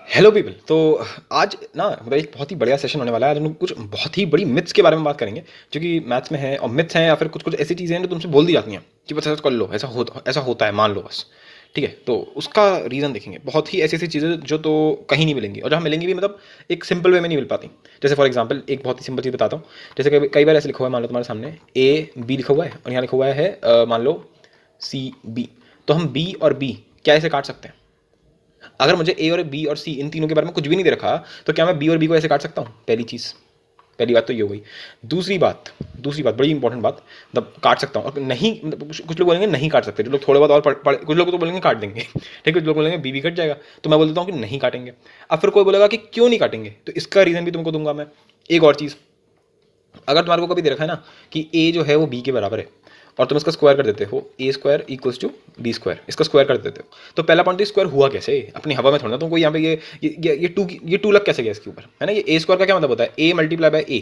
Hello people. तो आज ना मतलब एक बहुत ही बढ़िया सेशन होने वाला है। आज हम लोग कुछ बहुत ही बड़ी मिथ्स के बारे में बात करेंगे जो कि मैथ्स में है, और मिथ्स हैं या फिर कुछ कुछ ऐसी चीज़ें हैं जो तुमसे बोल दी जाती हैं कि बस ऐसा कर लो, ऐसा होता है, मान लो बस। ठीक है, तो उसका रीज़न देखेंगे। बहुत ही ऐसी ऐसी चीज़ें जो तो कहीं नहीं मिलेंगी, और जहाँ मिलेंगी भी मतलब एक सिंपल वे में नहीं मिल पाती। जैसे फॉर एग्जाम्पल एक बहुत ही सिंपल चीज़ बताता हूँ। जैसे कई बार ऐसे लिखा हुआ है, मान लो तुम्हारे सामने ए बी लिखा हुआ है और यहाँ लिखा हुआ है मान लो सी बी। तो हम बी और बी क्या ऐसे काट सकते हैं? अगर मुझे ए और बी और सी इन तीनों के बारे में कुछ भी नहीं दे रखा, तो क्या मैं बी और बी को ऐसे काट सकता हूँ? पहली चीज़, पहली बात तो ये हो गई। दूसरी बात बड़ी इंपॉर्टेंट बात, मतलब काट सकता हूँ और नहीं, मतलब कुछ लोग बोलेंगे नहीं काट सकते, जो लोग थोड़े बहुत और कुछ लोग तो बोलेंगे काट देंगे ठीक है, कुछ लोग बोलेंगे बी भी कट जाएगा। तो मैं बोल देता हूँ कि नहीं काटेंगे। अब फिर कोई बोलेगा कि क्यों नहीं काटेंगे, तो इसका रीज़न भी तुमको दूंगा मैं। एक और चीज़, अगर तुम्हारे को कभी दे रखा है ना कि ए जो है वो बी के बराबर है, और तुम इसका स्क्वायर कर देते हो, A square equals to B square, इसका स्क्वायर कर देते हो, तो पहला पॉइंट, स्क्वायर हुआ कैसे अपनी हवा में? थोड़ा ना तुमको यहाँ पे ये टू लग कैसे गया इसके ऊपर, है ना? ये ए स्क्वायर का क्या मतलब होता है? ए मल्टीप्लाई बाय ए।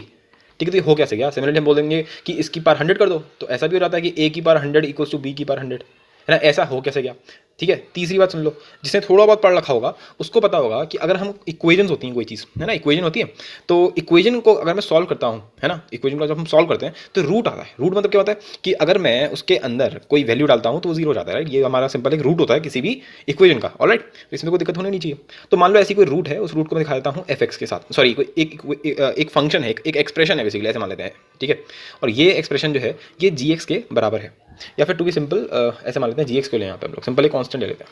ठीक है, तो ये हो कैसे गया? सिमिलरली हम बोल देंगे कि इसकी पावर 100 कर दो, तो ऐसा भी हो जाता है कि ए की पावर 100 इक्वल्स टू बी की पावर 100, है ना? ऐसा हो कैसे गया? ठीक है, तीसरी बात सुन लो। जिसने थोड़ा बहुत पढ़ रखा होगा उसको पता होगा कि अगर हम इक्वेजन होती हैं, कोई चीज़ है ना, इक्वेजन होती है, तो इक्वेजन को अगर मैं सॉल्व करता हूँ, है ना, इक्वेजन को जब हम सॉल्व करते हैं तो रूट आता है। रूट मतलब क्या होता है कि अगर मैं उसके अंदर कोई वैल्यू डालता हूँ तो वो जीरो हो जाता है, राइट? ये हमारा सिंपल एक रूट होता है किसी भी इक्वेजन का, ऑलराइट? तो इसमें कोई दिक्कत होनी नहीं चाहिए। तो मान लो ऐसी कोई रूट है, उस रूट को मैं दिखा देता हूँ एफ एक्स के साथ, सॉरी कोई एक फंक्शन है, एक एक्सप्रेशन है बेसिकली, ऐसे मान लेते हैं। ठीक है, और ये एक्सप्रेशन जो है ये जी एक्स के बराबर है, या फिर टू बी सिंपल ऐसे मान लेते हैं जी एक्स को ले, यहाँ पे हम लोग सिंपल एक कॉन्स्टेंट ले लेते हैं।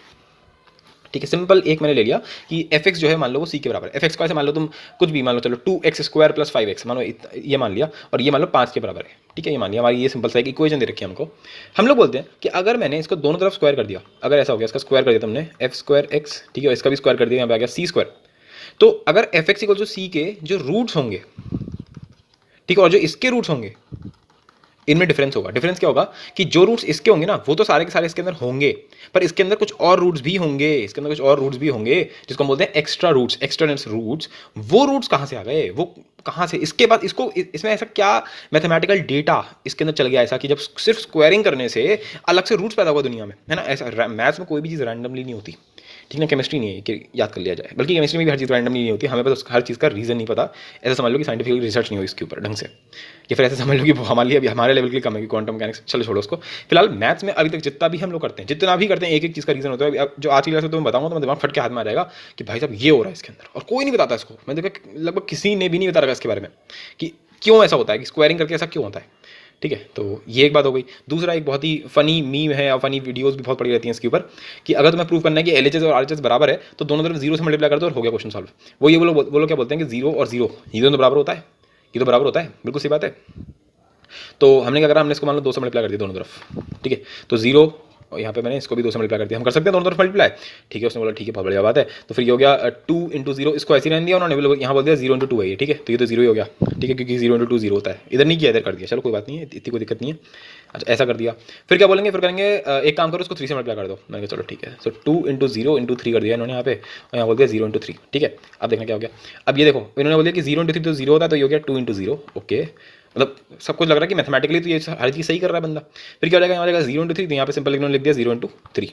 ठीक है, सिंपल एक मैंने ले लिया कि एफ एक्स जो है मान लो वो सी के बराबर है। एफ एक्स को ऐसे मान लो तुम कुछ भी मान लो, चलो 2x² + 5x मानो, ये मान लिया, और ये मान लो 5 के बराबर है। ठीक है, ये मान लिया, हमारी ये सिंपल सा एक इक्वेशन दे रखी है हमको। हम लोग बोलते हैं कि अगर मैंने इसको दोनों तरफ स्क्वायर कर दिया, अगर ऐसा हो गया, इसका स्क्वायर कर दिया तुमने f²x, ठीक है, इसका भी स्क्वायर कर दिया, यहाँ पे आ गया c²। तो अगर एफ एक्स इक्वल टू सी के जो रूट्स होंगे, ठीक है, और जो इसके रूट्स होंगे, इनमें डिफरेंस होगा। डिफरेंस क्या होगा कि जो रूट्स इसके होंगे ना वो तो सारे के सारे इसके अंदर होंगे, पर इसके अंदर कुछ और रूट्स भी होंगे, इसके अंदर कुछ और रूट्स भी होंगे जिसको हम बोलते हैं एक्स्ट्रा रूट्स, एक्सटर्नल रूट्स। वो रूट्स कहाँ से आ गए, वो कहाँ से, इसके बाद इसको इसमें ऐसा क्या मैथमेटिकल डेटा इसके अंदर चल गया ऐसा कि जब सिर्फ स्क्वायरिंग करने से अलग से रूट्स पैदा हुआ दुनिया में, है ना? ऐसा मैथ्स में कोई भी चीज़ रैंडमली नहीं होती। ठीक है, केमिस्ट्री नहीं है कि याद कर लिया जाए, बल्कि केमिस्ट्री में भी हर चीज़ रैंडमली नहीं होती, हमें बस हर चीज़ का रीज़न नहीं पता। ऐसा समझ लो कि साइंटिफिकली रिसर्च नहीं हुई इसके ऊपर ढंग से, या फिर ऐसे समझ लो कि वो हमारे लिए अभी हमारे लेवल के लिए कम है कि क्वांटम मैकेनिक्स। चलो छोड़ो उसको। फिलहाल मैथ्स में अभी तक जितना भी हम लोग करते हैं, जितना भी करते हैं, एक एक चीज़ का रीज़न होता है। अब जो आज की क्लास में तुम्हें बताऊंगा तो दिमाग फट के हाथ में आ जाएगा कि भाई साहब ये हो रहा है इसके अंदर, और कोई नहीं बताता इसको। मैं देखा लगभग किसी ने भी नहीं बता रखा इसके बारे में कि क्यों ऐसा होता है, कि स्क्वायरिंग करके ऐसा क्यों होता है। ठीक है, तो ये एक बात हो गई। दूसरा, एक बहुत ही फनी मीम है, और फनी वीडियोस भी बहुत पड़ी रहती हैं इसके ऊपर, कि अगर तुम्हें प्रूव करना है कि एलएचएस और आरएचएस बराबर है तो दोनों तरफ जीरो से मल्टीप्लाई कर दो और हो गया क्वेश्चन सॉल्व। वो लोग क्या बोलते हैं कि जीरो और जीरो ये दोनों बराबर होता है, ये तो बराबर होता है, बिल्कुल सी बात है। तो हमने क्या करा, हमने इसको मान लो 2 से मल्टीप्लाई कर दिया दोनों तरफ। ठीक है, तो जीरो, और यहाँ पे मैंने इसको भी 2 से मल्टीप्लाई कर दिया। हम कर सकते हैं दोनों तरफ मल्टीप्लाई। ठीक है, उसने बोला ठीक है, बहुत बढ़िया बात है। तो फिर ये हो गया 2 × 0, इसको ऐसे ही रहने दिया उन्होंने, यहाँ बोल दिया 0 × 2 है ये। ठीक है, तो ये तो जीरो ही हो गया। ठीक है, क्योंकि 0 × 2 जीरो होता है, इधर नहीं किया इधर कर दिया, चलो कोई बात नहीं है, इतनी कोई दिक्कत नहीं है। अच्छा, ऐसा कर दिया। फिर क्या बोलेंगे, फिर करेंगे एक काम करो, उसको 3 से मल्टीप्लाई कर दो। मैंने कहा चलो ठीक है, सो 2 × 0 × 3 कर दिया इन्होंने यहाँ पे, और यहाँ बोल दिया 0 × 3। ठीक है, अब देखना क्या हो गया। अब ये देखो, इन्होंने बोल दिया कि 0 × 3 तो 0 होता है, तो ये हो गया 2 × 0। ओके, मतलब सब कुछ लग रहा है कि मैथमेटिकली तो ये हर चीज़ सही कर रहा है बंदा। फिर क्या हो जाएगा, यहाँ जाएगा 0 × 3, तो यहाँ पे सिंपल इन्होंने लिख दिया 0 × 3।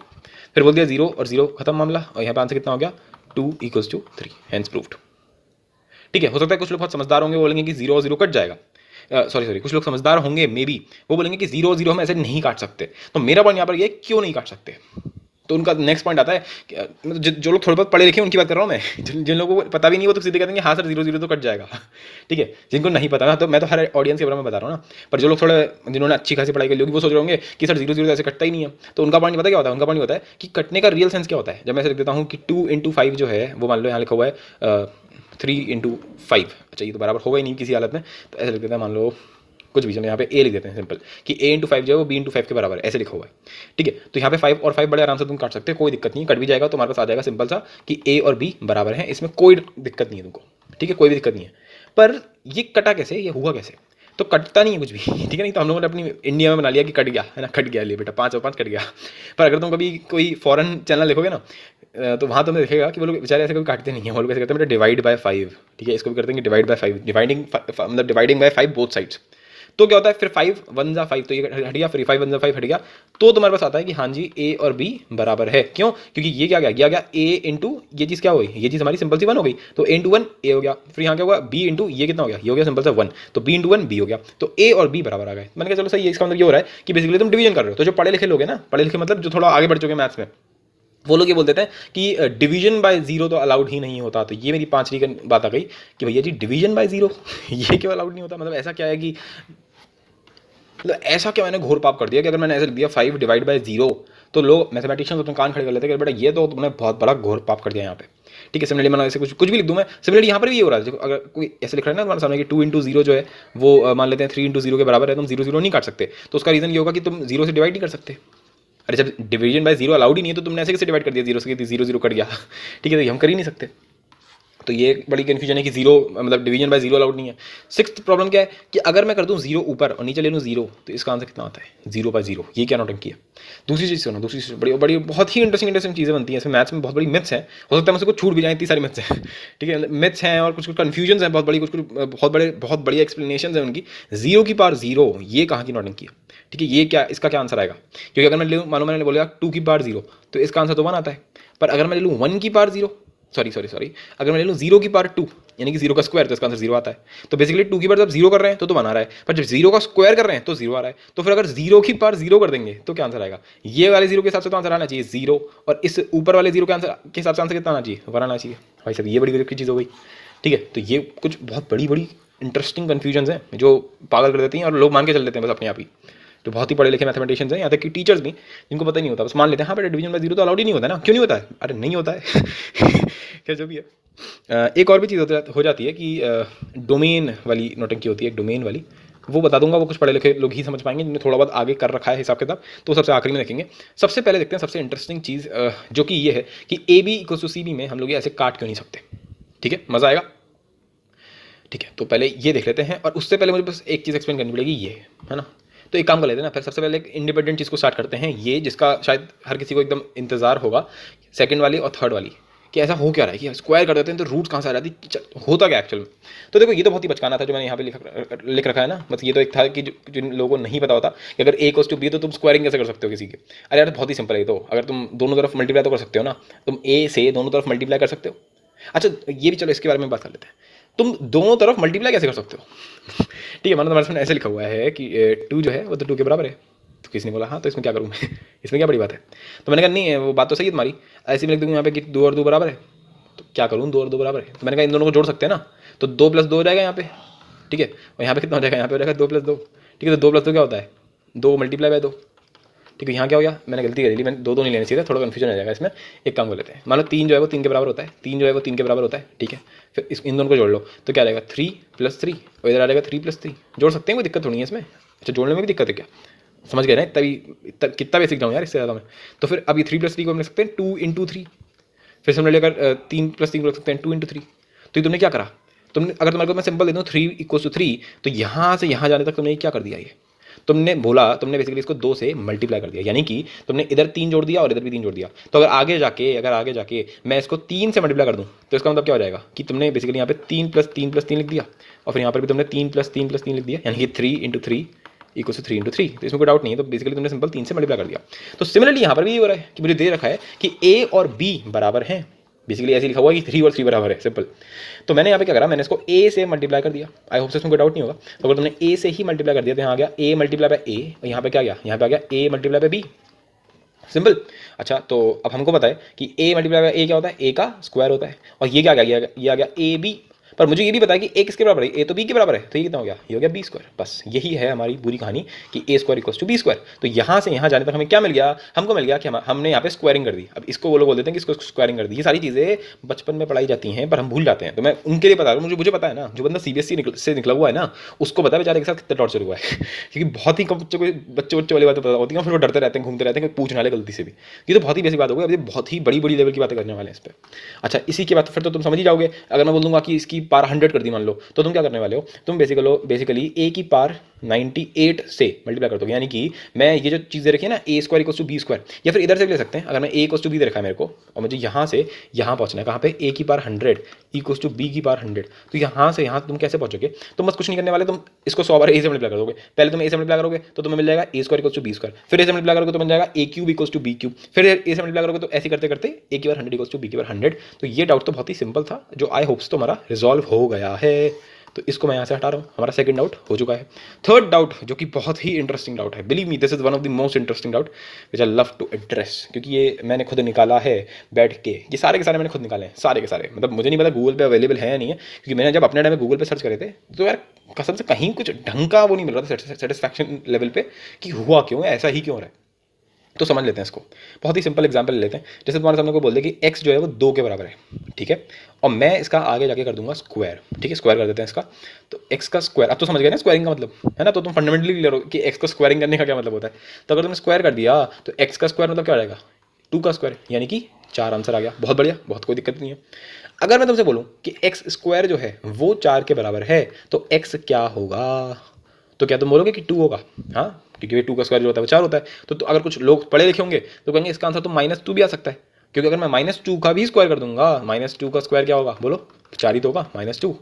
फिर बोल दिया 0 और 0 खत्म मामला, और यहाँ पे आंसर कितना हो गया, 2 = 3, हैंस प्रूव्ड। ठीक है, हो सकता है कुछ लोग बहुत समझदार होंगे, वो बोलेंगे कि 0 और 0 कट जाएगा। सॉरी, कुछ लोग समझदार होंगे मे बी, वो बोलेंगे कि 0 और 0 हम ऐसे नहीं काट सकते। तो मेरा पॉइंट यहाँ पर ये क्यों नहीं काट सकते, तो उनका नेक्स्ट पॉइंट आता है कि मतलब जो लोग थोड़े बहुत पढ़े लिखे हैं उनकी बात कर रहा हूँ मैं। जिन लोगों को पता भी नहीं, वो तो सीधे कहते हैं कि हाँ सर 0 0 तो कट जाएगा। ठीक है, जिनको नहीं पता ना, तो मैं तो हर ऑडियंस के बारे में बता रहा हूँ ना, पर जो लोग थोड़े, जिन्होंने अच्छी खासी पढ़ाई कर ली होगी, वो सोच रहे होंगे कि सर 0 0 तो ऐसे कटता ही नहीं है। तो उनका पॉइंट पता क्या होता है, उनका पॉइंट होता है कि कटने का रियल सेंस क्या होता है। जब मैं ऐसे लिख देता हूँ कि 2 × 5 जो है वो मान लो यहाँ लिखा हुआ है 3 × 5, अच्छा ये तो बराबर होगा ही नहीं किसी हालत में, तो ऐसे लिख देता है, मान लो कुछ भी, चलो यहाँ पे ए लिख देते हैं सिंपल, कि a × 5 जो है वो b × 5 के बराबर है, ऐसे लिखा हुआ है। ठीक है, तो यहाँ पे 5 और 5 बड़े आराम से तुम काट सकते हो, कोई दिक्कत नहीं, कट भी जाएगा तो हमारे पास आ जाएगा सिंपल सा कि a और b बराबर है, इसमें कोई दिक्कत नहीं है तुमको। ठीक है, कोई भी दिक्कत नहीं है। पर ये कटा कैसे, ये हुआ कैसे? तो कटता नहीं है कुछ भी। ठीक है, नहीं तो हम लोगों ने अपनी इंडिया में बना लिया कि कट गया, है ना, कट गया, ले बेटा 5 और 5 कट गया। पर अगर तुम कभी कोई फॉरेन चैनल देखोगे ना, तो वहाँ तुम्हें देखेगा कि वो लोग बेचारे ऐसे कभी काटते नहीं है, वो लोग ऐसे करते हैं बेटा डिवाइड बाय 5। ठीक है, इसको भी करते हैं कि डिवाइड बाय 5, मतलब डिवाइडिंग बाय 5 बोथ साइड्स। तो क्या होता है फिर 5 1 जा 5, तो ये हट गया, फिर 5 1 जा 5 हट गया, तो तुम्हारे पास आता है कि हाँ जी ए और बी बराबर है। क्यों? क्योंकि ये क्या गया, गया ए इंटू ये चीज़ क्या हो गई, ये चीज़ हमारी सिंपल सी 1 हो गई, तो ए इंटू 1 ए हो गया, फिर यहाँ क्या होगा बी इंटू ये कितना हो गया, ये हो गया सिंपल सा 1, तो बी इंटू 1 बी हो गया, तो ए और बी बराबर आ गए। मैंने कहा चलो सही है, इसका मतलब ये हो रहा है कि बेसिकली तुम डिवीजन कर रहे हो। तो जो पढ़े लिखे लोग हैं ना, पढ़े लिखे मतलब जो थोड़ा आगे बढ़ चुके मैथ्स में, वो लोग ये बोल देते हैं कि डिवीजन बाय जीरो तो अलाउड ही नहीं होता। तो ये मेरी पांचवी की बात आ गई कि भैया जी डिवीजन बाय जीरो ये क्यों अलाउड नहीं होता, मतलब ऐसा क्या है कि, मतलब ऐसा क्या मैंने घोर पाप कर दिया कि अगर मैंने ऐसे लिख दिया 5 डिवाइड बाय जीरो, तो लोग मैथमेटिशियंस अपने कान खड़े कर लेते हैं कि बेटा ये तो तुमने बहुत बड़ा घोर पाप कर दिया यहाँ पे। ठीक है, सिमिलरली मैंने ऐसे कुछ भी लिख दूँ मैं, सिमिलरली यहाँ पर भी ये हो रहा है। अगर कोई ऐसे लिख रहा है ना तुम्हारे सामने कि 2 इंटू जीरो जो है वो मान लेते हैं 3 इंटू जीरो के बराबर है, तुम जीरो जीरो नहीं काट सकते, तो उसका रीजन ये होगा कि तुम जीरो से डिवाइड नहीं कर सकते। अरे जब डिवीजन बाय जीरो अलाउड ही नहीं है तो तुमने ऐसे कैसे डिवाइड कर दिया, जीरो से जीरो जीरो कट गया। ठीक है, तो ये हम कर ही नहीं सकते। तो ये बड़ी कन्फ्यूजन है कि जीरो मतलब डिवीजन बाय जीरो अलाउड नहीं है। सिक्स्थ प्रॉब्लम क्या है कि अगर मैं कर दूं जीरो ऊपर और नीचे ले लूं जीरो, तो इसका आंसर कितना आता है, जीरो बाय जीरो। ये क्या नौटंकी है। दूसरी चीज़ सुनो, दूसरी चीज़ बड़ी बड़ी बहुत ही इंटरेस्टिंग चीज़ें बनती हैं इसमें। मैथ्स में बहुत बड़ी मिथ्स हैं, हो सकता है मुझसे कुछ छूट भी जाए, इतनी सारी मिथ्स हैं। ठीक है, मिथ्स हैं और कुछ कुछ कन्फ्यूजन है बहुत बड़ी, कुछ कुछ बहुत बड़ी एक्सप्लेनेशन है उनकी। जीरो की पावर जीरो, ये कहाँ की नौटंकी है। ठीक है, ये क्या, इसका क्या आंसर आएगा, क्योंकि अगर मैं ले लूँ, मानो मैंने बोला 2 की पावर जीरो, तो इसका आंसर तो 1 आता है। पर अगर मैं ले लूँ 1 की पावर जीरो, सॉरी अगर मैं ले लूँ 0 की पावर 2 यानी कि 0 का स्क्वायर, तो इसका आंसर 0 आता है। तो बेसिकली 2 की पावर जब 0 कर रहे हैं तो 1 आ रहा है, पर जब 0 का स्क्वायर कर रहे हैं तो 0 आ रहा है। तो फिर अगर 0 की पावर 0 कर देंगे तो क्या आंसर आएगा, ये वाले 0 के हिसाब से तो आंसर आना चाहिए 0, और इस ऊपर वाले 0 के आंसर के हिसाब से आंसर कितना आना चाहिए, 1 आना चाहिए। भाई साहब ये बड़ी गरीब की चीज़ हो गई। ठीक है, तो ये कुछ बहुत बड़ी बड़ी इंटरेस्टिंग कन्फ्यूजन हैं जो पागल कर देती हैं और लोग मान के चल लेते हैं बस अपने आप ही। जो बहुत ही पढ़े लिखे मैथमेटिशियंस हैं, यहाँ तक कि टीचर्स भी, जिनको पता नहीं होता, बस मान लेते हैं हाँ बेटा डिवीजन बाय जीरो तो अलाउड ही नहीं होता ना। क्यों नहीं होता है, अरे नहीं होता है। क्या जो भी है। एक और भी चीज़ हो जाती है कि डोमेन वाली नौटंकी होती है, एक डोमेन वाली, वो बता दूंगा, वो कुछ पढ़े लिखे लोग ही समझ पाएंगे, जिन्हें थोड़ा बहुत आगे कर रखा है हिसाब किताब, तो सबसे आखिरी में देखेंगे। सबसे पहले देखते हैं सबसे इंटरेस्टिंग चीज़, जो कि ये है कि A B equal to C B में हम लोग ये ऐसे काट क्यों नहीं सकते। ठीक है, मज़ा आएगा। ठीक है, तो पहले ये देख लेते हैं, और उससे पहले मुझे बस एक चीज़ एक्सप्लेन करनी पड़ेगी, ये है ना। तो एक काम कर लेते हैं ना, फिर सबसे पहले एक इंडिपेंडेंट चीज़ को स्टार्ट करते हैं, ये जिसका शायद हर किसी को एकदम इंतजार होगा, सेकंड वाली और थर्ड वाली, कि ऐसा हो क्या रहा है कि स्क्वायर कर देते हैं तो रूट्स कहाँ से आ जाती, होता क्या एक्चुअल में। तो देखो ये तो बहुत ही बचकाना था जो मैंने यहाँ पे लिख रखा है ना, मतलब ये तो एक था कि जिन लोगों को नहीं पता होता कि अगर ए इक्वल्स टू बी तो तुम स्क्वायरिंग कैसे कर सकते हो किसी के। अरे यार बहुत ही सिंपल है, तो अगर तुम दोनों तरफ मल्टीप्लाई तो कर सकते हो ना, तुम ए से दोनों तरफ मल्टीप्लाई कर सकते हो। अच्छा ये भी चलो इसके बारे में बात कर लेते हैं, तुम दोनों तरफ मल्टीप्लाई कैसे कर सकते हो। ठीक है, मतलब तुम्हारे सामने ऐसे लिखा हुआ है कि 2 जो है वो तो 2 के बराबर है, तो किसी ने बोला हाँ तो इसमें क्या करूँ मैं, इसमें क्या बड़ी बात है। तो मैंने कहा नहीं है, वो बात तो सही है तुम्हारी, ऐसे में लिख दूँगा यहाँ पे कि 2 और 2 बराबर है, तो क्या करूँ 2 और 2 बराबर है, तो मैंने कहा इन दोनों को जोड़ सकते हैं ना, तो 2 + 2 हो जाएगा यहाँ पे। ठीक है, और यहाँ पे कितना हो जाएगा, यहाँ पे हो जाएगा 2 + 2। ठीक है, तो 2 + 2 क्या होता है, 2 मल्टीप्लाई बाय 2। ठीक है, यहाँ क्या हो गया, मैंने गलती कर ली, मैंने 2 नहीं लेने चाहिए, थोड़ा कन्फ्यूजन हो जाएगा इसमें। एक काम कर लेते हैं, मान लो 3 जो है वो 3 के बराबर होता है, 3 जो है वो 3 के बराबर होता है। ठीक है, फिर इन दोनों को जोड़ लो, तो क्या आ जाएगा 3 + 3, और इधर आ जाएगा 3 + 3। जोड़ सकते हैं, कोई दिक्कत थोड़ी है इसमें। अच्छा जोड़ने में भी दिक्कत है क्या, समझ गए ना, तभी कितना बेसिक जाऊँ यार इससे ज़्यादा में। तो फिर अभी 3 + 3 को हम लिख सकते हैं 2 × 3, फिर से हम लेकर 3 + 3 को लिख सकते हैं 2 × 3। तो ये तुमने क्या करा, तुमने अगर तुम्हारे को मैं सिंपल दे दूँ 3 = 3, तो यहाँ से यहाँ जाने तक तुमने क्या कर दिया, ये तुमने बोला, तुमने बेसिकली इसको 2 से मल्टीप्लाई कर दिया, यानी कि तुमने इधर 3 जोड़ दिया और इधर भी 3 जोड़ दिया। तो अगर आगे जाके मैं इसको 3 से मल्टीप्लाई कर दूं तो इसका मतलब क्या हो जाएगा कि तुमने बेसिकली यहाँ पे 3 + 3 + 3 लिख दिया, और फिर यहाँ पर भी तुमने 3 + 3 + 3 लिख दिया, यानी कि 3 × 3 = 3 × 3। तो इसमें कोई डाउट नहीं है, तो बेसिकली तुमने सिंपल 3 से मल्टीप्लाई कर दिया। तो सिमिलरली यहाँ पर भी ये हो रहा है कि मुझे दे रखा है कि ए और बी बराबर हैं, बेसिकली ऐसे लिखा हुआ है कि 3 और 3 बराबर है, सिंपल। तो मैंने यहाँ पे क्या करा, मैंने इसको a से मल्टीप्लाई कर दिया। आई होप से इसमें कोई डाउट नहीं होगा। तो अगर तुमने a से ही मल्टीप्लाई कर दिया तो यहाँ आ गया a × a, और यहाँ पे क्या गया, यहाँ पे आ गया a × b, सिंपल। अच्छा तो अब हमको पता है कि a × a क्या होता है, a का स्क्वायर होता है, और ये क्या गया, ये आ गया ab। पर मुझे ये भी पता है कि a किसके बराबर है, a तो b के बराबर है, तो ये कितना हो गया, ये हो गया b²। बस यही है हमारी पूरी कहानी कि a² = b²। तो यहाँ से यहाँ जाने तक हमें क्या मिल गया, हमको मिल गया कि हमने यहाँ पे स्क्वायरिंग कर दी। अब इसको वो लोग बोल देते हैं कि इसको स्क्वायरिंग कर दी। ये सारी चीज़ें बचपन में पढ़ाई जाती हैं पर हम भूल जाते हैं, तो मैं उनके लिए बता रहा हूँ। मुझे पता है ना, जो बंदा CBSE से निकला हुआ है ना, उसको पता है बेचारे के साथ कितना टॉर्चर हुआ है। क्योंकि बहुत ही कम बच्चे वाली बातें पता होती हैं, फिर वो डरते रहते हैं, घूमते रहते हैं कि पूछ ना ले गलती से भी। ये तो बहुत ही बेसिक बात हो गई, अब ये बहुत ही बड़ी लेवल की बातें करने वाले हैं इस पर। अच्छा इसी के बाद फिर तो तुम समझ ही जाओगे। अगर मैं बोल दूंगा कि इसकी पावर 100 कर दी मान लो, तो तुम क्या करने वाले हो, तुम बेसिकली ए की पावर 98 से मल्टीप्लाई कर दोगे। यानी कि मैं ये जो चीज़ें रखी है ना, A square equal to B square, या फिर इधर से भी ले सकते हैं। अगर मैं ए इक्वल टू बी दे रखा है मेरे को और मुझे यहाँ से यहाँ पहुँचना है, कहाँ पे, ए की पावर 100 इक्वल टू बी की पावर 100, तो यहाँ से यहाँ तुम कैसे पहुँचोगे, तुम बस कुछ नहीं करने वाले, तुम इसको 100 बार ए से मल्टीप्लाई कर दोगे। पहले तुम ए से मल्टीप्लाई करोगे तो तुम्हें मिल जाएगा A square equal to B square, फिर ए से मल्टीप्लाई करोगे तो मिल जाएगा A cube equal to B cube, फिर ए से मल्टीप्लाई करोगे तो ऐसे करते करते ए की पावर 100 इक्वल टू बी की पावर 100। तो ये डाउट तो बहुत ही सिंपल था, जो आई होप्स तो हमारा रिजॉल्व हो गया है। तो इसको मैं यहाँ से हटा रहा हूँ, हमारा सेकंड डाउट हो चुका है। थर्ड डाउट जो कि बहुत ही इंटरेस्टिंग डाउट है, believe me this is one of the most interesting doubt which I love to address, क्योंकि ये मैंने खुद निकाला है बैठ के, ये सारे के सारे मैंने खुद निकाले हैं, सारे के सारे। मतलब मुझे नहीं पता गूगल पे अवेलेबल है या नहीं है, क्योंकि मैंने जब अपने टाइम में गूगल पे सर्च करे थे तो यार कसम से कहीं कुछ ढंग का वो नहीं मिल रहा था सेटिस्फैक्शन लेवल पे कि हुआ क्यों है, ऐसा ही क्यों हो रहा है। तो समझ लेते हैं इसको, बहुत ही सिंपल एग्जांपल ले लेते हैं। जैसे तुम्हारे सामने को बोल दे कि x जो है वो 2 के बराबर है, ठीक है, और मैं इसका आगे जाके कर दूंगा स्क्वायर, ठीक है, स्क्वायर कर देते हैं इसका। तो x का स्क्वायर, अब तो समझ गए ना स्क्वायरिंग का मतलब, है ना। तो तुम फंडामेंटली ले रहे हो कि x को स्क्वायरिंग करने का क्या मतलब होता है। तो अगर तुमने स्क्वायर कर दिया तो x का स्क्वायर मतलब क्या आ जाएगा, 2 का स्क्वायर, यानी कि 4 आंसर आ गया। बहुत बढ़िया, बहुत कोई दिक्कत नहीं है। अगर मैं तुमसे बोलूँ कि एक्स स्क्वायर जो है वो 4 के बराबर है तो x क्या होगा, तो क्या तुम बोलोगे कि 2 होगा, हाँ, क्योंकि 2 का स्क्वायर जो होता है वो 4 होता है। तो अगर कुछ लोग पढ़े लिखे होंगे तो कहेंगे इसका आंसर तो -2 भी आ सकता है, क्योंकि अगर मैं -2 का भी स्क्वायर कर दूंगा, -2 का स्क्वायर क्या होगा बोलो, 4 ही तो होगा, -2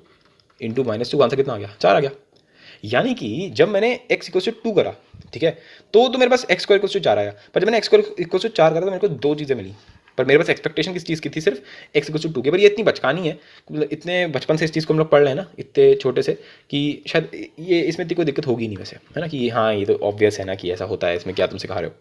इंटू -2 आंसर कितना आ गया, 4 आ गया। यानी कि जब मैंने x इक्वल टू 2 करा, ठीक है, तो मेरे पास x स्क्वायर इक्वल टू 4 आया, पर जब मैंने x स्क्वायर इक्वल टू 4 करा तो मेरे को 2 चीज़ें मिली, पर मेरे पास एक्सपेक्टेशन किस चीज़ की थी, सिर्फ x इक्वल टू 2 की। पर ये इतनी बचकानी है, मतलब इतने बचपन से इस चीज़ को हम लोग पढ़ रहे हैं ना, इतने छोटे से, कि शायद ये इसमें इतनी कोई दिक्कत होगी नहीं वैसे, है ना, कि हाँ ये तो ऑब्वियस है ना कि ऐसा होता है, इसमें क्या तुम सिखा रहे हो।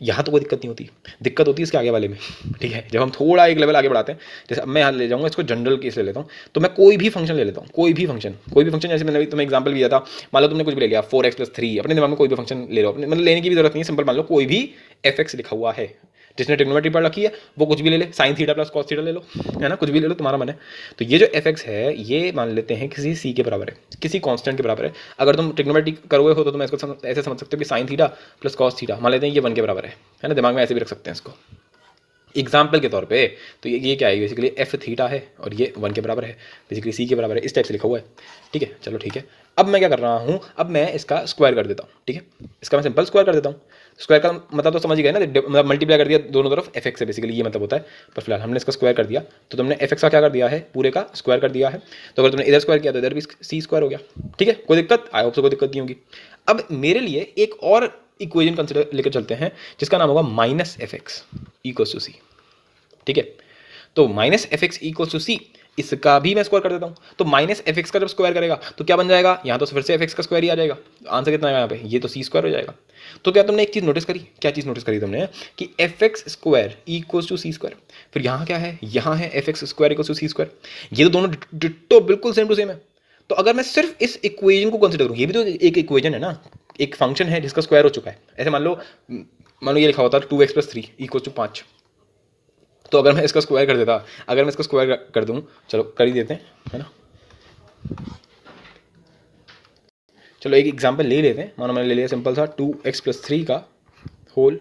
यहाँ तो कोई दिक्कत नहीं होती, दिक्कत होती है इसके आगे वाले में, ठीक है। जब हम थोड़ा एक लेवल आगे बढ़ाते हैं, जैसे अब मैं यहाँ ले जाऊँगा इसको जनरल केस ले लेता हूँ, तो मैं कोई भी फंक्शन ले लेता हूँ, कोई भी फंक्शन, जैसे मैंने तुम्हें एग्जांपल भी दिया था। मान लो तुमने कुछ भी ले लिया 4x+3, अपने दिमाग में कोई भी फंक्शन ले लो, अपने मतलब लेने की भी जरूरत नहीं है, सिंपल मान लो कोई भी fx लिखा हुआ है, जिसने ट्रिग्नोमेट्री पढ़ रखी है वो कुछ भी ले ले, sign theta plus cos theta ले लो, है ना, कुछ भी ले लो, तुम्हारा मन है। तो ये जो fx है ये मान लेते हैं किसी c के बराबर है, किसी कांस्टेंट के बराबर है। अगर तुम ट्रिग्नोमेट्री करोगे हो तो तुम इसको ऐसे समझ सकते हो कि sign theta plus cos theta, मान लेते हैं ये 1 के बराबर है ना, दिमाग में ऐसे भी रख सकते हैं इसको एग्जाम्पल के तौर पे। तो ये क्या है, बेसिकली एफ थीटा है और ये 1 के बराबर है, बेसिकली सी के बराबर है, इस टाइप से लिखा हुआ है, ठीक है। चलो ठीक है, अब मैं क्या कर रहा हूँ, अब मैं इसका स्क्वायर कर देता हूँ, ठीक है, इसका मैं सिंपल स्क्वायर कर देता हूँ। स्क्वायर का मतलब तो समझ ही गए ना, मतलब मल्टीप्लाई कर दिया दोनों तरफ एफ एक्स है, बेसिकली ये मतलब होता है। पर फिलहाल हमने इसका स्क्वायर कर दिया, तो तुमने एफ एक्स का क्या कर दिया है, पूरे का स्क्वायर कर दिया है। तो अगर तुमने इधर स्क्वायर किया तो इधर भी सी स्क्वायर हो गया, ठीक है, कोई दिक्कत, आई होप सो कोई दिक्कत नहीं होगी। अब मेरे लिए एक और इक्वेशन कंसिडर लेकर चलते हैं, जिसका नाम होगा minus F X equal to C, ठीक है। तो minus F X equal to C, इसका भी मैं स्क्वायर कर देता हूँ। तो माइनस एफ एक्स का जब स्क्वायर करेगा तो क्या बन जाएगा, यहाँ तो फिर से एफ एक्स का स्क्वायर ही आ जाएगा, आंसर कितना आएगा यहाँ पे, ये तो सी स्क्वायर हो जाएगा। तो क्या तुमने एक चीज़ नोटिस करी, क्या चीज़ नोटिस करी तुमने, कि f x square equal to c square, फिर यहाँ क्या है, यहाँ है f x square equal to c square, ये तो दोनों डिट्टो बिल्कुल सेम टू सेम है। तो अगर मैं सिर्फ इस इक्वेशन को कंसिडर करूँ, ये भी तो एक इक्वेशन है ना, एक फंक्शन है जिसका स्क्वायर हो चुका है। ऐसे मान लो ये लिखा होता है 2x+3 इक्वल टू 5, तो अगर मैं इसका स्क्वायर कर देता, अगर मैं इसका स्क्वायर कर दूं, चलो कर ही देते हैं, है ना। चलो एक एग्जांपल ले लेते हैं, मानो मैंने ले लिया सिंपल सा 2x+3 का होल।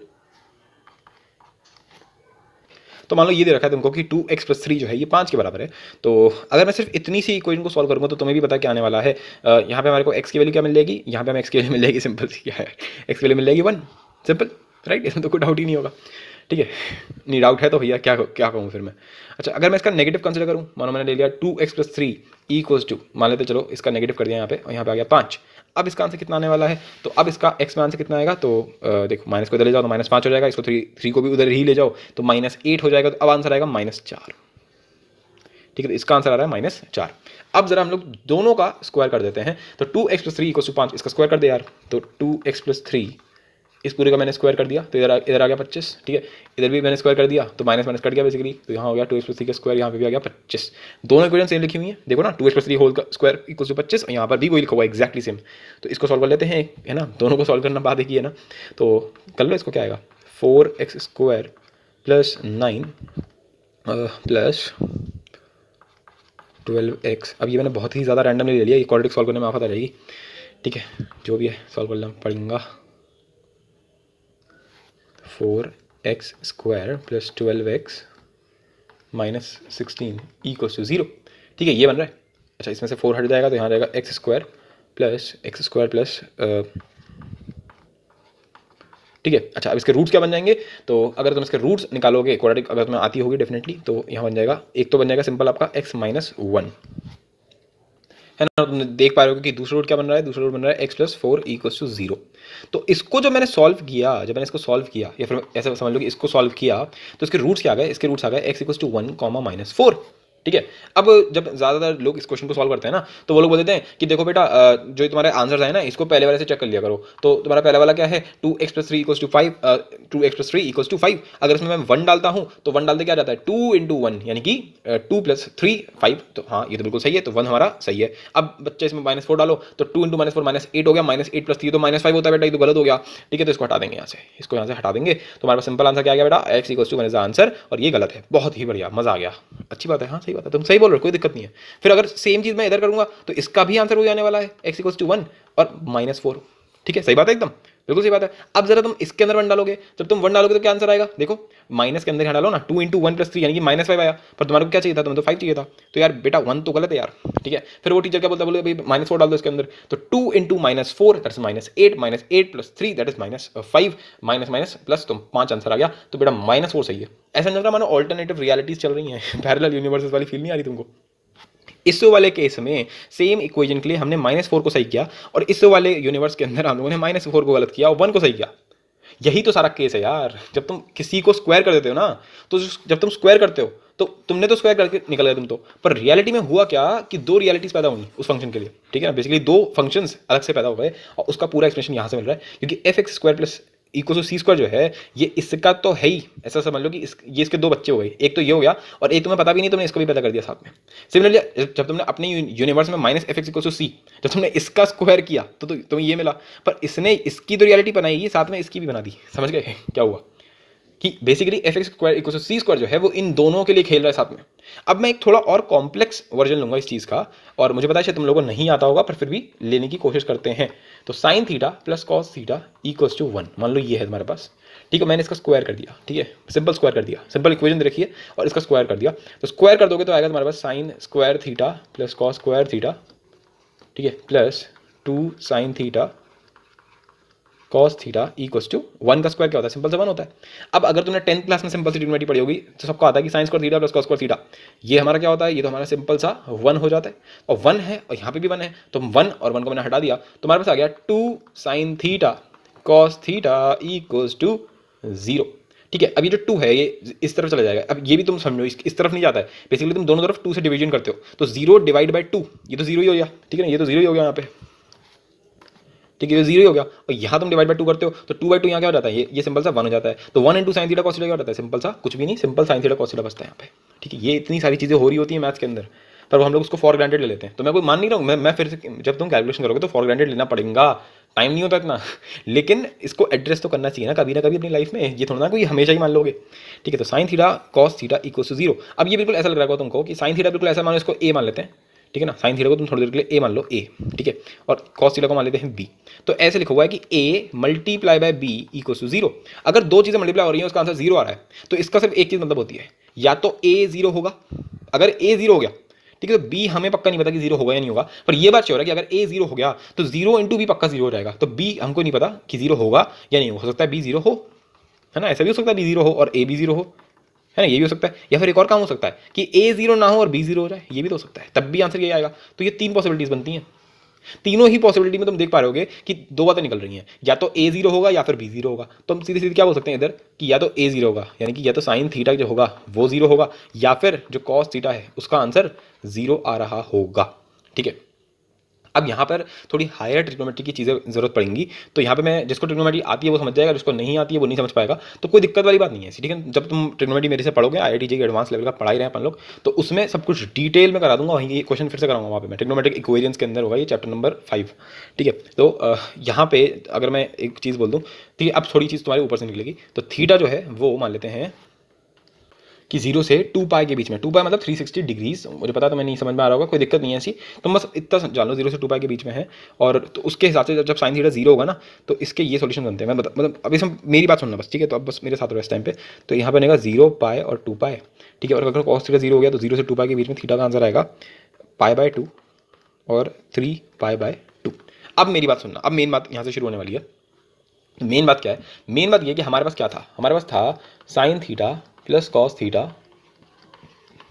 तो मान लो ये दे रखा है तुमको कि 2x+3 जो है ये 5 के बराबर है। तो अगर मैं सिर्फ इतनी सी इक्वेशन को सॉल्व करूंगा तो तुम्हें भी पता क्या आने वाला है, यहाँ पे हमारे को x की वैल्यू क्या मिल जाएगी, यहाँ पे हमें x की वैल्यू मिल जाएगी, सिंपल सी क्या है, x की वैल्यू मिल जाएगी 1, सिंपल, राइट, इसमें तो कोई डाउट ही नहीं होगा, ठीक है। नहीं डाउट है तो भैया क्या क्या कहूँ फिर मैं। अच्छा अगर मैं इसका नेगेटिव कंसिडर करूँ, मानो मैंने ले लिया 2x+3 इक्वल्स टू, मान लेते चलो इसका नेगेटिव कर दिया यहाँ पे, और यहाँ पे आ गया 5। अब इसका आंसर कितना आने वाला है, तो अब इसका x में आंसर कितना आएगा, तो देखो माइनस को इधर ले जाओ तो -5 हो जाएगा, इसको 3 को भी उधर ही ले जाओ तो -8 हो जाएगा, तो अब आंसर आएगा -4, ठीक है। तो इसका आंसर आ रहा है -4। अब जरा हम लोग दोनों का स्क्वायर कर देते हैं, तो 2x+3 इक्वल टू 5, इसका स्क्वायर कर दे यार, तो 2x+3 इस पूरे का मैंने स्क्वायर कर दिया, तो इधर आ गया 25, ठीक है। इधर भी मैंने स्क्वायर कर दिया तो माइनस माइनस कट गया बेसिकली, तो यहाँ हो गया 2x+3 का स्क्वायर, यहाँ पे भी आ गया 25। दोनों इक्वेशन सेम लिखी हुई है, देखो ना, 2x+3 होल का स्क्वायर इक्वल टू 25, और यहाँ पर भी वही लिखा हुआ है एक्जैक्टली सेम। तो इसको सॉल्व कर लेते हैं, है ना, दोनों को सॉल्व करना बात एक ही है ना, तो कर लो। इसको क्या आएगा, 4x² + 9 + 12x। अब ये मैंने बहुत ही ज़्यादा रैंडमली ले लिया, ये क्वाड्रेटिक सॉल्व करने में आफत आ जाएगी, ठीक है, जो भी है सॉल्व करना पड़ेगा। 4x² + 12x - 16 = 0, ठीक है, ये बन रहा है। अच्छा इसमें से 4 हट जाएगा तो यहाँ जाएगा एक्स स्क्वायर प्लस ठीक है। अच्छा अब इसके रूट्स क्या बन जाएंगे, तो अगर तुम इसके रूट्स निकालोगे क्वाड्रेटिक अगर तुम्हें आती होगी डेफिनेटली, तो यहाँ बन जाएगा, एक तो बन जाएगा सिंपल आपका x माइनस 1 है ना, तुम देख पा रहे हो कि दूसरा रूट क्या बन रहा है, दूसरा रूट बन रहा है एक्स प्लस 4 इक्वल्स टू 0। तो इसको जब मैंने सॉल्व किया, जब मैंने इसको सॉल्व किया या फिर ऐसा समझ लो कि इसको सॉल्व किया, तो इसके रूट्स क्या आ गए, इसके रूट्स आ गए x equals to 1 comma minus 4। ठीक है। अब जब ज़्यादातर लोग इस क्वेश्चन को सॉल्व करते हैं ना, तो वो लोग बोल देते हैं कि देखो बेटा जो तुम्हारे आंसर्स है ना, इसको पहले वाले से चेक कर लिया करो। तो तुम्हारा पहला वाला क्या है, 2x plus 3 equals to 5, 2x plus 3 equals to 5। अगर इसमें मैं 1 डालता हूँ तो 1 डालते क्या जाता है, 2 इंटू 1 यानी कि 2 प्लस 3 5। तो हाँ ये तो बिल्कुल सही है, तो 1 हमारा सही है। अब बच्चे इसमें माइनस 4 डालो, तो 2 इंटू माइनस 4 माइनस 8 हो गया, माइनस 8 प्लस 3 तो माइनस 5 होता है बेटा, ये तो गलत हो गया। ठीक है, तो इसको हटा देंगे यहाँ से, इसको यहाँ से हटा देंगे, तो हमारे पास सिंपल आंसर क्या आ गया बेटा, x equals to 1 is answer. और ये गलत है, बहुत ही बढ़िया, मजा आ गया, अच्छी बात है, हाँ सही बात है, तुम सही बोल रहे हो, कोई दिक्कत नहीं है। फिर अगर सेम चीज मैं इधर करूंगा तो इसका भी आंसर हो जाने वाला है, x इक्वल्स टू 1 और माइनस 4। ठीक है, सही बात है, एकदम बिल्कुल सही बात है। अब जरा तुम इसके अंदर 1 डालोगे, जब तुम 1 डालोगे तो क्या आंसर आएगा, देखो माइनस के अंदर यहाँ डालो ना, 2 इंटू 1 प्लस 3 यानी कि माइनस 5 आया, पर तुम्हारे को क्या चाहिए था, तुम्हें तो 5 चाहिए था। तो यार बेटा 1 तो गलत है यार। ठीक है, फिर वो टीचर क्या बोलता है, बोले भाई माइनस 4 डाल दो इसके अंदर, तो 2 into minus 4 that is minus 8 plus 3 that is minus 5, minus minus plus, तो 5 आंसर आ गया। तो बेटा माइनस 4 सही है। ऐसा नहीं लग रहा मानो ऑल्टरनेटिव रियलिटीज चल रही हैं, पैरेलल यूनिवर्सेस वाली फील नहीं आ रही तुमको। इस वाले केस में सेम इक्वेशन के लिए हमने माइनस 4 को सही किया, और इस वाले यूनिवर्स के अंदर हम लोगों ने माइनस 4 को गलत किया और 1 को सही किया। यही तो सारा केस है यार। जब तुम किसी को स्क्वायर कर देते हो ना, तो जब तुम स्क्वायर करते हो तो तुमने तो स्क्वायर करके निकल गए तुम तो, पर रियलिटी में हुआ क्या कि 2 रियलिटीज पैदा हुई उस फंक्शन के लिए। ठीक है ना, बेसिकली 2 फंक्शंस अलग से पैदा हो गए, और उसका पूरा एक्सप्लेनेशन यहाँ से मिल रहा है, क्योंकि f x square plus equal to c square जो है, ये इसका तो है ही, ऐसा समझ लो कि ये इसके 2 बच्चे हो गए, एक तो ये हो गया और एक तुम्हें पता भी नहीं, तुमने इसको भी पैदा कर दिया साथ में। सिमिलरली जब तुमने अपने यूनिवर्स में minus F X equal to C, जब तुमने इसका स्क्वायर किया तो तुम्हें ये मिला, पर इसने इसकी तो रियलिटी बनाई, साथ में इसकी भी बना दी। समझ गए क्या हुआ, कि basically f x square equal to c square जो है वो इन दोनों के लिए खेल रहा है साथ में। अब मैं एक थोड़ा और कॉम्प्लेक्स वर्जन लूंगा इस चीज़ का, और मुझे पता है शायद तुम लोगों को नहीं आता होगा, पर फिर भी लेने की कोशिश करते हैं। तो sine theta plus cos theta equals to 1, मान लो ये है तुम्हारे पास। ठीक है, मैंने इसका स्क्वायर कर दिया, ठीक है, सिंपल स्क्वायर कर दिया, सिंपल इक्वेशन दे रखी है और इसका स्क्वायर कर दिया। तो स्क्वायर कर दोगे तो आएगा तुम्हारे पास sine square theta plus cos square theta, ठीक है, plus 2 sine theta cos theta equals to 1 का स्क्वायर क्या होता है, सिंपल से 1 होता है। अब अगर तुमने 10th क्लास में सिंपल सी ट्रिग्नोमेट्री पढ़ी होगी तो सबको आता है कि sign square theta plus cos square theta, ये हमारा क्या होता है, ये तो हमारा सिंपल सा 1 हो जाता है, और 1 है और यहाँ पे भी 1 है, तो 1 और 1 को मैंने हटा दिया, तो हमारे पास आ गया 2 sine theta cos theta equals to 0। ठीक है, अब ये जो 2 है ये इस तरफ चला जाएगा। अब ये भी तुम समझो इस तरफ नहीं जाता है, बेसिकली तुम दोनों तरफ 2 से डिवीजन करते हो, तो 0 डिवाइड बाई 2, ये तो 0 ही हो गया। ठीक है ना, ये तो 0 ही हो गया यहाँ पे, ठीक है, ये 0 ही हो गया। और यहाँ तुम डिवाइड बाई 2 करते हो तो 2 बाई 2 यहाँ क्या हो जाता है, ये सिंपल सा 1 हो जाता है। तो 1 into sine theta cos theta क्या हो जाता है, सिंपल सा कुछ भी नहीं, simple sine theta cos theta बचता है यहाँ पे। ठीक है, ये इतनी सारी चीज़ें हो रही होती हैं मैथ्स के अंदर, पर वो हम लोग उसको फॉर ग्रांटेड ले लेते हैं। तो मैं कोई मान नहीं रहा हूँ, मैं फिर से जब तुम कैलकुलेशन करोगे तो फॉर ग्रांटेड लेना पड़ेगा, टाइम नहीं होता इतना, लेकिन इसको एड्रेस तो करना चाहिए ना कभी अपनी लाइफ में, ये थोड़ा ना कोई हमेशा ही मान लोगे। ठीक है, तो sine theta cos theta equal to 0। अब ये बिल्कुल ऐसा लग रहा है तुमको कि साइन थीटा बिल्कुल ऐसा मानो, इसको ए मान लेते हैं, ठीक है ना, साइन थीटा को तुम थोड़ी देर के लिए ए मान लो, ए, ठीक है, और कॉस थीटा को मान लेते हैं बी। तो ऐसे लिखा हुआ है कि A multiply by B equal to 0। अगर 2 चीज़ें मल्टीप्लाई हो रही हैं उसका आंसर 0 आ रहा है, तो इसका सिर्फ एक चीज़ मतलब होती है, या तो ए 0 होगा, अगर ए 0 हो गया, ठीक है, तो बी हमें पक्का नहीं पता कि 0 होगा या नहीं होगा, पर ये बात श्योर है कि अगर ए 0 हो गया तो 0 इंटू बी पक्का 0 हो जाएगा। तो बी हमको नहीं पता कि 0 होगा या नहीं, हो सकता है बी 0 हो, है ना, ऐसा भी हो सकता है बी 0 हो और ए भी 0 हो, है ना, ये भी हो सकता है। या फिर एक और काम हो सकता है कि ए 0 ना हो और बी 0 हो जाए, ये भी तो हो सकता है, तब भी आंसर ये आएगा। तो ये 3 पॉसिबिलिटीज बनती हैं। तीनों ही पॉसिबिलिटी में तुम देख पा रहे होगे कि 2 बातें निकल रही हैं, या तो ए 0 होगा या फिर बी 0 होगा। तो हम सीधे सीधे क्या बोल सकते हैं इधर कि या तो ए 0 होगा, यानी कि या तो साइन थीटा जो होगा वो 0 होगा, या फिर जो कॉस थीटा है उसका आंसर 0 आ रहा होगा। ठीक है, अब यहाँ पर थोड़ी हायर ट्रिग्नोमेट्री की चीज़ें जरूरत पड़ेंगी, तो यहाँ पे मैं जिसको ट्रिग्नोमेट्री आती है वो समझ जाएगा, जिसको नहीं आती है वो नहीं समझ पाएगा, तो कोई दिक्कत वाली बात नहीं है। ठीक है, जब तुम ट्रिग्नोमेट्री मेरे से पढ़ोगे, IIT JEE एडवांस लेवल का पढ़ा ही रहे हैं अपन लोग, तो उसमें सब कुछ डिटेल में करा दूंगा, वहीं ये क्वेश्चन फिर से कराऊंगा वहाँ पे मैं, ट्रिग्नोमेट्रिक इक्वेशंस के अंदर होगा ये चैप्टर नंबर 5। ठीक है, तो यहाँ पे अगर मैं एक चीज़ बोल दूँ, ठीक है, अब थोड़ी चीज़ तुम्हारे ऊपर से निकलेगी। तो थीटा जो है वो मान लेते हैं कि 0 से 2 पाई के बीच में, 2 पाई मतलब 360 डिग्रीज, मुझे पता तो मैं नहीं समझ में आ रहा होगा, कोई दिक्कत नहीं है ऐसी, तो बस इतना जान लो 0 से 2 पाई के बीच में है। और तो उसके हिसाब से जब साइन थीटा 0 होगा ना, तो इसके ये सॉल्यूशन बनते हैं। मैं मतलब अभी सब मेरी बात सुनना बस, ठीक है, तो अब बस मेरे साथ रहो इस टाइम पे। तो यहाँ बनेगा 0 पाई और 2 पाई, ठीक है, और अगर कॉस थीटा 0 हो गया तो 0 से 2 पाई के बीच में थीटा का आंसर आएगा पाई बाय 2, और 3π/2। अब मेरी बात सुनना, अब मेन बात यहाँ से शुरू होने वाली है। मेन बात क्या है? मेन बात ये कि हमारे पास क्या था, हमारे पास था sine theta plus cos theta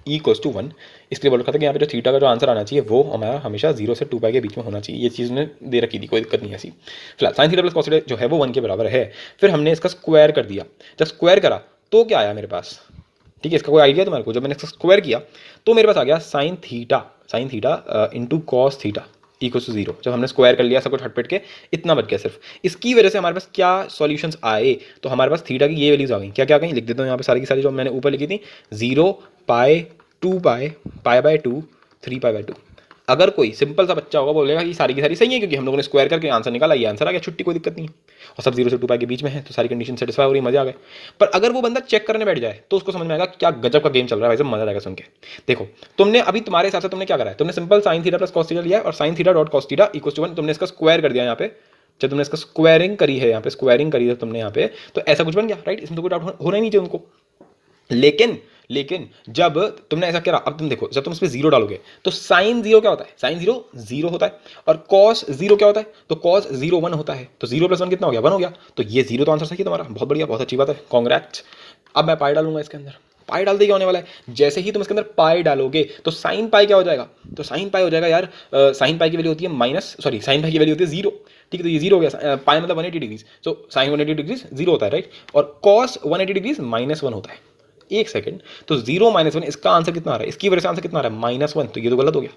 equals to 1। इसलिए बोल रखा था कि यहाँ पे जो थीटा का जो आंसर आना चाहिए वो हमारा हमेशा 0 से 2π के बीच में होना चाहिए। ये चीज़ ने दे रखी थी, कोई दिक्कत नहीं है ऐसी। फिलहाल sign theta plus cos theta जो है वो 1 के बराबर है। फिर हमने इसका स्क्वायर कर दिया। जब स्क्वायर करा तो क्या आया मेरे पारे? ठीक है, इसका कोई आइडिया तुम्हारे को? जब मैंने इसका स्क्वायर किया तो मेरे पास आ गया sine theta into cos theta equals to 0। जब हमने स्क्वायर कर लिया सब कुछ हटपट के, इतना बच गया सिर्फ। इसकी वजह से हमारे पास क्या सॉल्यूशंस आए? तो हमारे पास थीटा की ये वैल्यूज आ गई। क्या क्या आ गई लिख देता हूँ यहाँ पे सारी की सारी जो मैंने ऊपर लिखी थी। 0, पाई, 2π, π/2, 3π/2। अगर कोई सिंपल सा बच्चा होगा बोलेगा कि सारी की सारी सही है क्योंकि हम लोगों ने स्क्वायर करके आंसर निकाला, ये आंसर आ गया, छुट्टी, कोई दिक्कत नहीं है। और सब 0 से 2π के बीच में है तो सारी कंडीशन सेटिस्फाई हो रही, मजा आ गए। पर अगर वो बंदा चेक करने बैठ जाए तो उसको समझ में आएगा क्या गजब का गेम चल रहा है भाई साहब, मजा आएगा सुन के। देखो तुमने अभी तुम्हारे हिसाब से तुमने क्या करा है, तुमने simple sine theta plus cos theta लिया और sine theta dot cos theta equals to 1 तुमने इसका स्क्वायर कर दिया यहाँ पे। जब तुमने इसका स्क्वायरिंग करी है, यहाँ पे स्क्वायरिंग करी है तुमने यहाँ पे, तो ऐसा कुछ बन गया, राइट? इसमें तो कोई डाउट होना ही नहीं चाहिए उनको। लेकिन जब तुमने ऐसा करा, अब तुम देखो जब तुम इसमें 0 डालोगे तो साइन 0 क्या होता है? साइन 0 0 होता है। और कॉस 0 क्या होता है? तो कॉस 0 1 होता है। तो 0 + 1 कितना हो गया? 1 हो गया। तो ये 0 तो आंसर सही है तुम्हारा, बहुत बढ़िया, बहुत अच्छी बात है, कांग्रेट्स। अब मैं पाई डालूंगा इसके अंदर। पाई डालते क्या होने वाला है? जैसे ही तुम इसके अंदर पाई डालोगे तो साइन पाई क्या हो जाएगा? तो साइन पाई हो जाएगा यार, साइन पाई की वैल्यू होती है साइन पाई की वैल्यू होती है 0। ठीक है, तो ये 0 हो गया। पाई मतलब 180 डिग्रीज, तो साइन 180 डिग्रीज 0 होता है, राइट? और कॉस 180 डिग्रीज -1 होता है। एक सेकंड, तो 0 -1 इसका आंसर कितना आ रहा है? इसकी वजह से आंसर कितना आ रहा है? -1। तो ये तो गलत हो गया,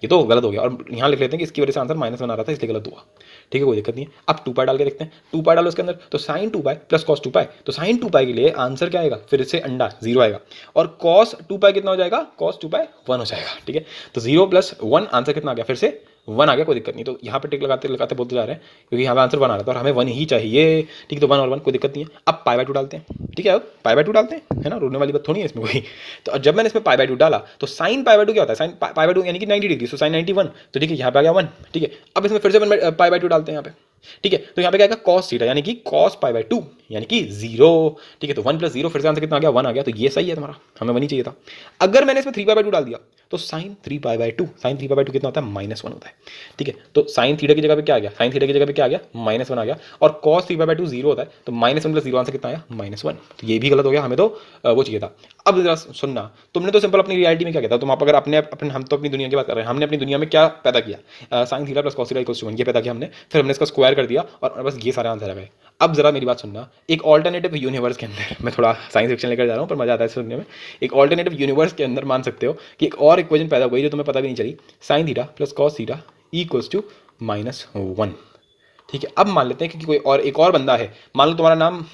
ये तो गलत हो गया। और यहाँ लिख लेते हैं कि इसकी वजह से आंसर -1 आ रहा था इसलिए गलत हुआ। ठीक है, कोई दिक्कत नहीं है। अब 2π डाल के देखते हैं। 2π डालो इसके अंदर, तो साइन 2π प्लस कॉस 2π। तो साइन 2π के लिए आंसर क्या आएगा? फिर से अंडा 0 आएगा। और कॉस 2π कितना हो जाएगा? कॉस 2π 1 हो जाएगा। ठीक है, तो 0 + 1 आंसर कितना आ गया? फिर से 1 आ गया, कोई दिक्कत नहीं। तो यहाँ पे टिक लगाते लगाते बोलते जा रहे हैं क्योंकि यहाँ पे आंसर 1 आ रहा था और हमें 1 ही चाहिए। ठीक है, तो 1 और 1 कोई दिक्कत नहीं है। अब π/2 डालते हैं। ठीक है, अब π/2 डालते हैं, है ना, रोने वाली बात थोड़ी है इसमें कोई। तो जब मैंने इसमें π/2 डाला तो साइन π/2 क्या होता है? साइन π/2 यानी कि 90 डिग्री, तो साइन 91। तो ठीक है, यहाँ पे आ गया 1। ठीक है, अब इसमें फिर से π/2 डालते हैं यहाँ पे। ठीक है, तो यहाँ पे क्या आएगा? कॉस थीटा यानी कि कॉस π/2 यानी कि 0। ठीक है, तो 1 + 0 फिर से आंसर कितना आ गया? 1 आ गया। तो ये सही है तुम्हारा, हमें 1 ही चाहिए था। अगर मैंने इसमें 3π/2 डाल दिया तो साइन 3π/2, साइन 3π/2 कितना होता है? -1 होता है। ठीक है, तो साइन थीटा की जगह पे क्या आ गया? साइन थीटा की जगह पे क्या आ गया? -1 आ गया। और कॉस 3π/2 0 होता है, तो -1 + 0 आंसर कितना आया? -1। तो ये भी गलत हो गया, हमें तो वो चाहिए था। अब जरा सुनना, तुमने तो सिंपल अपनी रियलिटी में क्या कहता, तुम आप अगर हम तो अपनी दुनिया की बात कर रहे हैं, हमने अपनी दुनिया में क्या पैदा किया? Sine theta plus cos theta equals to 1 ये पैदा किया हमने। फिर हमने इसका स्क्वायर कर दिया और बस ये सारे आंसर आ गए। अब जरा मेरी बात सुनना, एक ऑल्टरनेटिव यूनिवर्स के अंदर, मैं थोड़ा साइंस फिक्शन लेकर जा रहा हूँ पर मजा आता है सुनने में। एक ऑल्टरनेटिव यूनिवर्स के अंदर मान सकते हो कि एक और इक्वेशन पैदा हुई जो तुम्हें पता भी नहीं चली। Sine theta plus cos theta equals to -1। ठीक है, अब मान लेते हैं कि कोई और एक और बंदा है, मान लो तुम्हारा नाम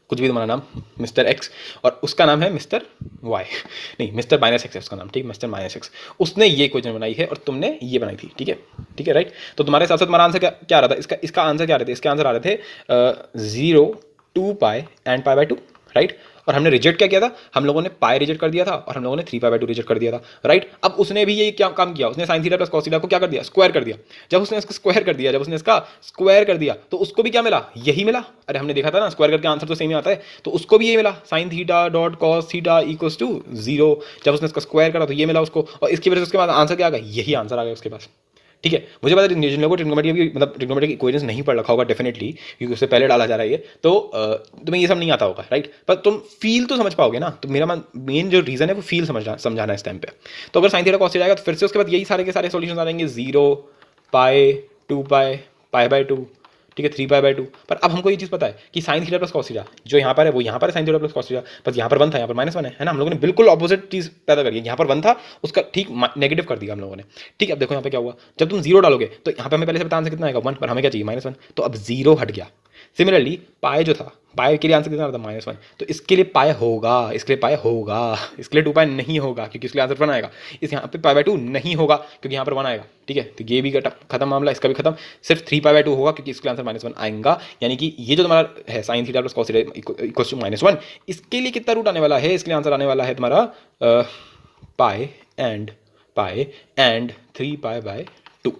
कुछ भी, तुम्हारा नाम मिस्टर एक्स और उसका नाम है मिस्टर वाई, नहीं मिस्टर -x है उसका नाम, ठीक, मिस्टर -x। उसने ये इक्वेशन बनाई है और तुमने ये बनाई थी। ठीक है, ठीक है, राइट। तो तुम्हारे हिसाब से तुम्हारा आंसर क्या आ रहा था? इसका आंसर क्या आ रहे थे? इसके आंसर आ रहे थे 0, 2π एंड π/2, राइट। और हमने रिजेक्ट क्या किया था? हम लोगों ने पाई रिजेक्ट कर दिया था और हम लोगों ने 3π/2 रिजेक्ट कर दिया था, राइट। अब उसने भी ये क्या काम किया? उसने sign theta plus cos theta को क्या कर दिया? स्क्वायर कर दिया। जब उसने इसका स्क्वायर कर दिया तो उसको भी क्या मिला? यही मिला। अरे हमने देखा था ना, स्क्वायर करके आंसर तो सेम ही आता है, तो उसको भी यही मिला, sine theta dot cos theta equals to 0। जब उसने इसका स्क्वायर करा तो ये मिला उसको, और इसकी वजह से उसके बाद आंसर क्या आ गया? यही आंसर आ गया उसके पास। ठीक है, मुझे पता है जिन लोगों को ट्रिग्नोमेट्री इक्वेशंस नहीं पढ़ रखा होगा डेफिनेटली, क्योंकि उससे पहले डाला जा रहा है ये, तो तुम्हें ये सब नहीं आता होगा, राइट। पर तुम फील तो समझ पाओगे ना। तो मेरा मेन जो रीजन है वो फील समझाना इस टाइम पे। तो अगर साइन थीटा कॉस थीटा आएगा तो फिर से उसके बाद यही सारे के सारे सॉल्यूशंस आ जाएंगे, 0, पाई, 2π, π/2, ठीक है, 3π/2। पर अब हमको ये चीज़ पता है कि sign theta plus cos theta जो यहाँ पर है वो यहाँ पर है, sine theta plus cos theta, बस यहाँ पर 1 था, यहाँ पर -1 है ना। हम लोगों ने बिल्कुल ऑपोजिट चीज़ पैदा करी है। यहाँ पर 1 था, उसका ठीक नेगेटिव कर दिया हम लोगों ने। ठीक है, अब देखो यहाँ पे क्या हुआ, जब तुम 0 डालोगे तो यहाँ पे हमें पहले से पता आंसर कितना आएगा? 1, पर हमें क्या चाहिए? -1। तो अब 0 हट गया। सिमिलरली पाई जो था, पाई के लिए आंसर कितना आता था? -1। तो इसके लिए पाई होगा, इसके लिए पाई होगा, इसके लिए 2π नहीं होगा क्योंकि इसके लिए आंसर 1 आएगा। इस यहाँ पे π/2 नहीं होगा क्योंकि यहाँ पर 1 आएगा। ठीक है, तो ये भी खत्म मामला, इसका भी खत्म। सिर्फ 3π/2 होगा क्योंकि इसके आंसर -1 आएगा। यानी कि ये जो तुम्हारा है sine theta plus cos theta equals to -1, इसके लिए कितना रूट आने वाला है? इसके लिए आंसर आने वाला है तुम्हारा पाई एंड 3π/2।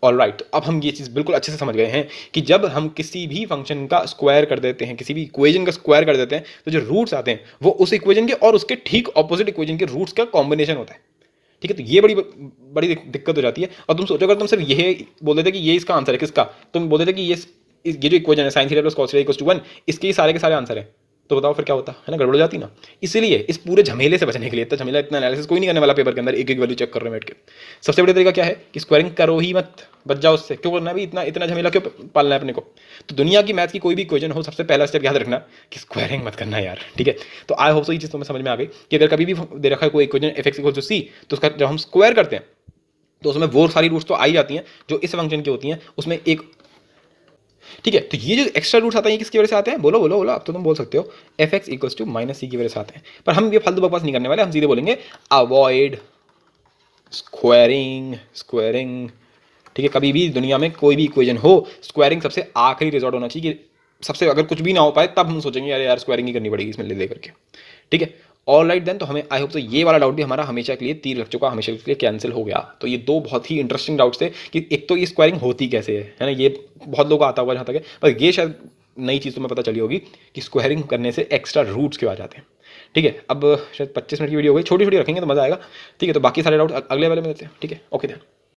ऑल राइट, अब हम ये चीज़ बिल्कुल अच्छे से समझ गए हैं कि जब हम किसी भी फंक्शन का स्क्वायर कर देते हैं, किसी भी इक्वेशन का स्क्वायर कर देते हैं, तो जो रूट्स आते हैं वो उस इक्वेशन के और उसके ठीक ऑपोजिट इक्वेशन के रूट्स का कॉम्बिनेशन होता है। ठीक है, तो ये बड़ी बड़ी दिक्कत हो जाती है। और तुम सोचो अगर तुम सिर्फ ये बोल देते कि ये इसका आंसर है, किसका, तुम बोल देते कि ये जो इक्वेशन है sin theta plus cos theta equals to 1, इसके ही सारे के सारे आंसर है, तो बताओ फिर क्या होता है ना, गड़बड़ हो जाती ना। इसीलिए इस पूरे झमेले से बचने के लिए, इतना झमेला इतना एनालिसिस कोई नहीं करने वाला पेपर के अंदर, एक एक वैल्यू चेक कर रहे हैं बैठ के। सबसे बड़ा तरीका क्या है कि स्क्वायरिंग करो ही मत, बच जाओ उससे। क्यों करना भी इतना इतना झमेला, क्यों पालना है अपने को। तो दुनिया की मैथ की कोई भी इक्वेशन हो, सबसे पहला स्टेप याद रखना कि स्क्वायरिंग मत करना यार, ठीक है। तो आई होप सो ये चीज़ तुम्हें समझ में आ गई कि अगर कभी भी दे रखा है कोई equation F X equal to C, तो उसका जब हम स्क्वायर करते हैं तो उसमें वो सारी रूट्स तो आई जाती हैं जो इस फंक्शन की होती हैं, उसमें एक, ठीक है। तो ये जो एक्स्ट्रा रूट्स आते हैं ये किसकी वजह से आते हैं, बोलो बोलो बोलो, अब तो तुम बोल सकते हो, F X equals to minus C की वजह से आते हैं। पर हम ये फालतू बकवास नहीं करने वाले, हम सीधे बोलेंगे अवॉइड स्क्वायरिंग, स्क्वायरिंग, ठीक है। कभी भी दुनिया में कोई भी इक्वेशन हो, स्क्वायरिंग सबसे आखिरी रिजॉर्ट होना चाहिए कि सबसे, अगर कुछ भी ना हो पाए तब हम सोचेंगे अरे यार स्क्वायरिंग ही करनी पड़ेगी इसमें ले करके, ठीक है। ऑल राइट देन, तो हमें आई होप तो ये वाला डाउट भी हमारा हमेशा के लिए तीर लग चुका, हमेशा के लिए कैंसिल हो गया। तो ये दो बहुत ही इंटरेस्टिंग डाउट्स थे कि एक तो ये स्क्वायरिंग होती कैसे है ना, ये बहुत लोगों को आता होगा जहाँ तक है, पर ये शायद नई चीज़ तुम्हें पता चली होगी कि स्क्वायरिंग करने से एक्स्ट्रा रूट्स क्यों आ जाते हैं, ठीक है। अब शायद 25 मिनट की वीडियो हो गई, छोटी छोटी रखेंगे तो मज़ा आएगा, ठीक है। तो बाकी सारे डाउट अगले वाले में देते हैं, ठीक है। Okay then.